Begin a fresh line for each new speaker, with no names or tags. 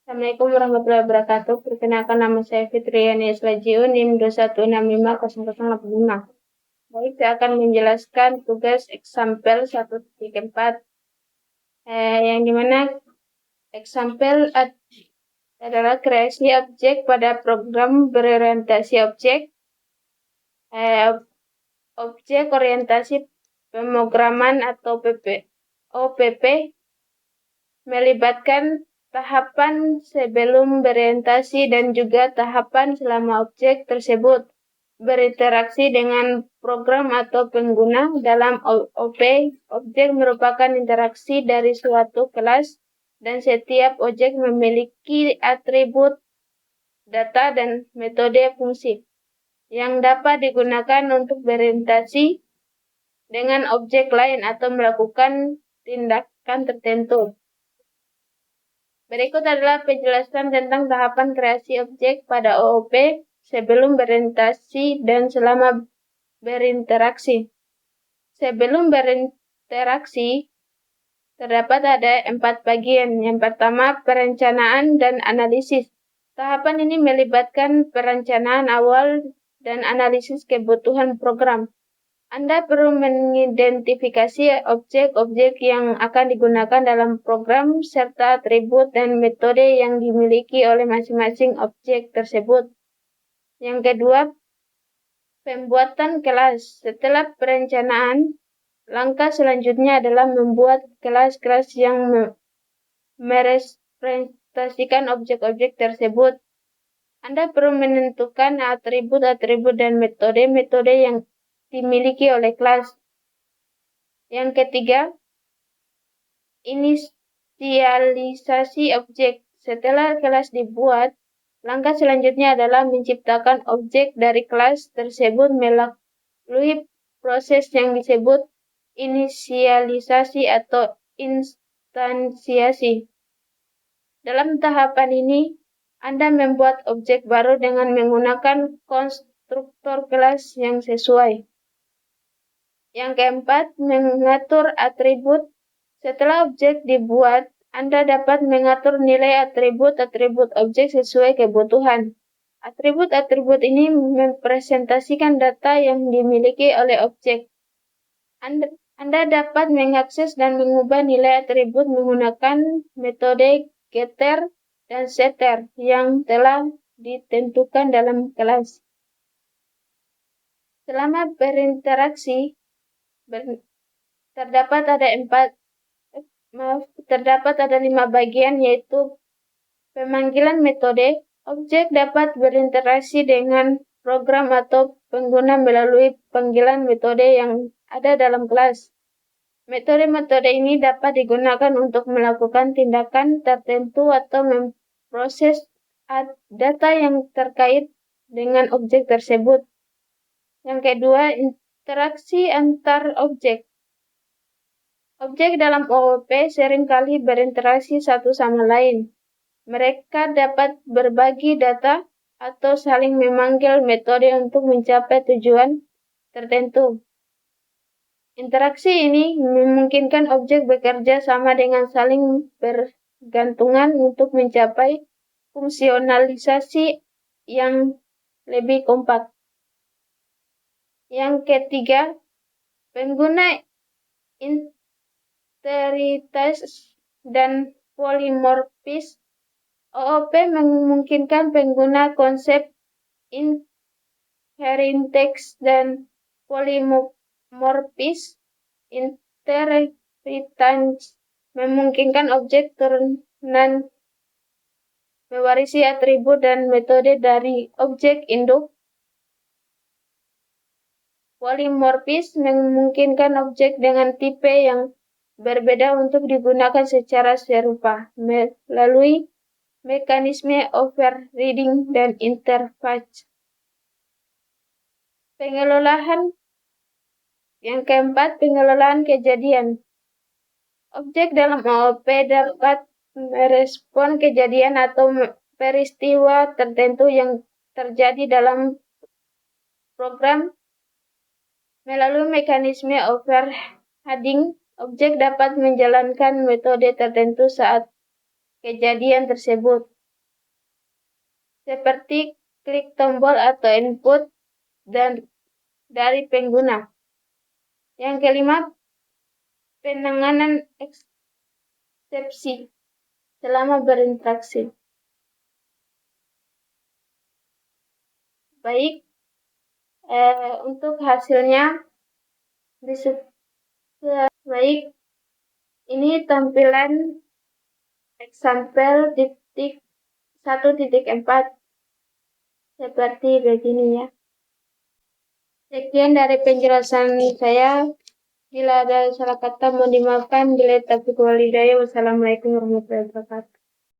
Assalamualaikum warahmatullahi wabarakatuh. Perkenalkan, nama saya Fitriani Slajiu, NIM 2165085. Baik, saya akan menjelaskan tugas example 1.4, yang dimana example adalah kreasi objek pada program berorientasi objek. Objek orientasi pemrograman atau OPP melibatkan tahapan sebelum berorientasi dan juga tahapan selama objek tersebut berinteraksi dengan program atau pengguna. Dalam OP, objek merupakan interaksi dari suatu kelas dan setiap objek memiliki atribut, data, dan metode fungsi yang dapat digunakan untuk berinteraksi dengan objek lain atau melakukan tindakan tertentu. Berikut adalah penjelasan tentang tahapan kreasi objek pada OOP sebelum berorientasi dan selama berinteraksi. Sebelum berinteraksi, terdapat ada 4 bagian. Yang pertama, perencanaan dan analisis. Tahapan ini melibatkan perencanaan awal dan analisis kebutuhan program. Anda perlu mengidentifikasi objek-objek yang akan digunakan dalam program serta atribut dan metode yang dimiliki oleh masing-masing objek tersebut. Yang kedua, pembuatan kelas. Setelah perencanaan, langkah selanjutnya adalah membuat kelas-kelas yang merepresentasikan objek-objek tersebut. Anda perlu menentukan atribut-atribut dan metode-metode yang dimiliki oleh kelas. Yang ketiga, inisialisasi objek. Setelah kelas dibuat, langkah selanjutnya adalah menciptakan objek dari kelas tersebut melalui proses yang disebut inisialisasi atau instansiasi. Dalam tahapan ini, Anda membuat objek baru dengan menggunakan konstruktor kelas yang sesuai. Yang keempat, mengatur atribut. Setelah objek dibuat, Anda dapat mengatur nilai atribut-atribut objek sesuai kebutuhan. Atribut-atribut ini merepresentasikan data yang dimiliki oleh objek. Anda dapat mengakses dan mengubah nilai atribut menggunakan metode getter dan setter yang telah ditentukan dalam kelas. Selama berinteraksi, terdapat ada 5 bagian, yaitu pemanggilan metode. Objek dapat berinteraksi dengan program atau pengguna melalui panggilan metode yang ada dalam kelas. Metode-metode ini dapat digunakan untuk melakukan tindakan tertentu atau memproses data yang terkait dengan objek tersebut. Yang kedua, interaksi antar objek. Objek dalam OOP seringkali berinteraksi satu sama lain. Mereka dapat berbagi data atau saling memanggil metode untuk mencapai tujuan tertentu. Interaksi ini memungkinkan objek bekerja sama dengan saling bergantungan untuk mencapai fungsionalisasi yang lebih kompak. Yang ketiga, pengguna interitas dan polimorfis. OOP memungkinkan pengguna konsep inheritance dan polimorfis. Inheritance memungkinkan objek turunan mewarisi atribut dan metode dari objek induk. Polimorfis memungkinkan objek dengan tipe yang berbeda untuk digunakan secara serupa melalui mekanisme overriding dan interface. Pengelolaan. Yang keempat, pengelolaan kejadian. Objek dalam OOP dapat merespon kejadian atau peristiwa tertentu yang terjadi dalam program melalui mekanisme overriding. Objek dapat menjalankan metode tertentu saat kejadian tersebut. seperti klik tombol atau input dan dari pengguna. Yang kelima, penanganan eksepsi selama berinteraksi. Baik, untuk hasilnya baik, ini tampilan example 1.4 seperti begini ya. Sekian dari penjelasan saya. Bila ada salah kata mohon dimaafkan. Bila taufiq wal hidayah. Wassalamualaikum warahmatullahi wabarakatuh.